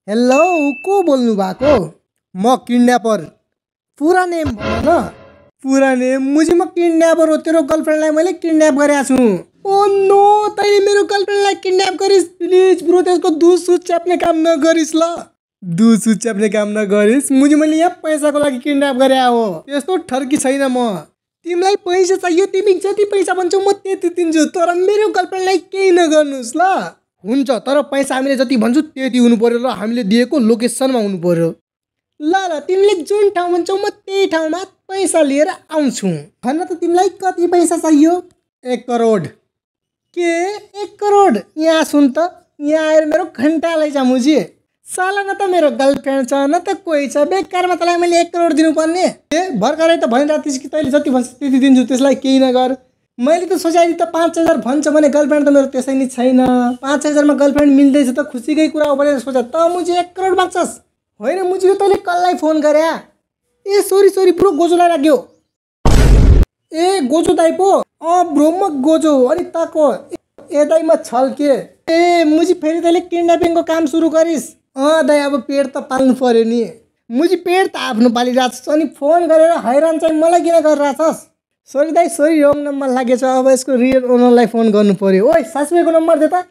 Hello, को बोल्नु भएको? म किडन्यापर। पूरा नेम भन न। पूरा नेम मुझे म किडन्यापर हो। तेरो गर्लफ्रेन्डलाई मैले किडन्याप गरेको छु। ओ नो, तैँले मेरो गर्लफ्रेन्डलाई किडन्याप गरिस्। प्लिज ब्रो, त्यसको दुध सुध च्याप्ने काम नगरिस् ल। दुध सुध च्याप्ने काम नगरिस्। मुझे मैले यहाँ पैसाको लागि किडन्याप गरे हो। त्यस्तो ठर्की छैन म। तिमीलाई पैसा चाहियो, तिमी जति पैसा भन्छौ म त्यति दिन्छु, तर मेरो गर्लफ्रेन्डलाई केही नगर्नुस् ल। हुन्छ, तर पैसा हामीले जति भन्छौ त्यति हुनु पर्यो र हामीले दिएको लोकेसनमा हुनु पर्यो। ल ल, तिमीले जुन ठाउँ भन्छौ म त्यही ठाउँमा पैसा लिएर आउँछु। भन त तिमीलाई कति पैसा चाहियो? 1 करोड। के 1 करोड? यहाँ सुन त, यहाँ आएर मेरो घन्टा लैजा मुझे। साला न त मेरो गर्लफ्रेन्ड छ न त कोही छ, बेकारमा तँलाई मैले 1 करोड दिनुपर्ने? भर्खरै त भनिरहेको थिइस् कि तैँले जति भन्छ त्यति दिन्छु, त्यसलाई केही नगर। मैले त सोचाइ त 5,000 भन्छ भने गर्लफ्रेन्ड त मेरो त्यसै नि छैन। 5,000मा गर्लफ्रेन्ड मिल्दैछ त खुसीकै कुरा हो भनेर सोच त मुझे 1 करोड माग्छस्? होइन मुझे, तैँले कसलाई फोन गरे? ए सरी ब्रो, गोजो लाग्यो। ए गोजो दाइ पो? ब्रो म गोजो। अनि ताको ए दाइ म छल्के। ए मुझे फेरि तैँले किडन्यापिङको काम सुरु गरिस्? दाइ, अब पेट त पाल्नु पर्यो नि। मुझे पेट त आफ्नो पालिरहेको छ, अनि फोन गरेर हैरान चाहिँ मलाई किन गरिरहेछस्? सरी दाइ, सरी, रङ नम्बर लागेछ। अब यसको रियल ओनरलाई फोन गर्नु पर्यो। ओइ सासूको नम्बर दे त।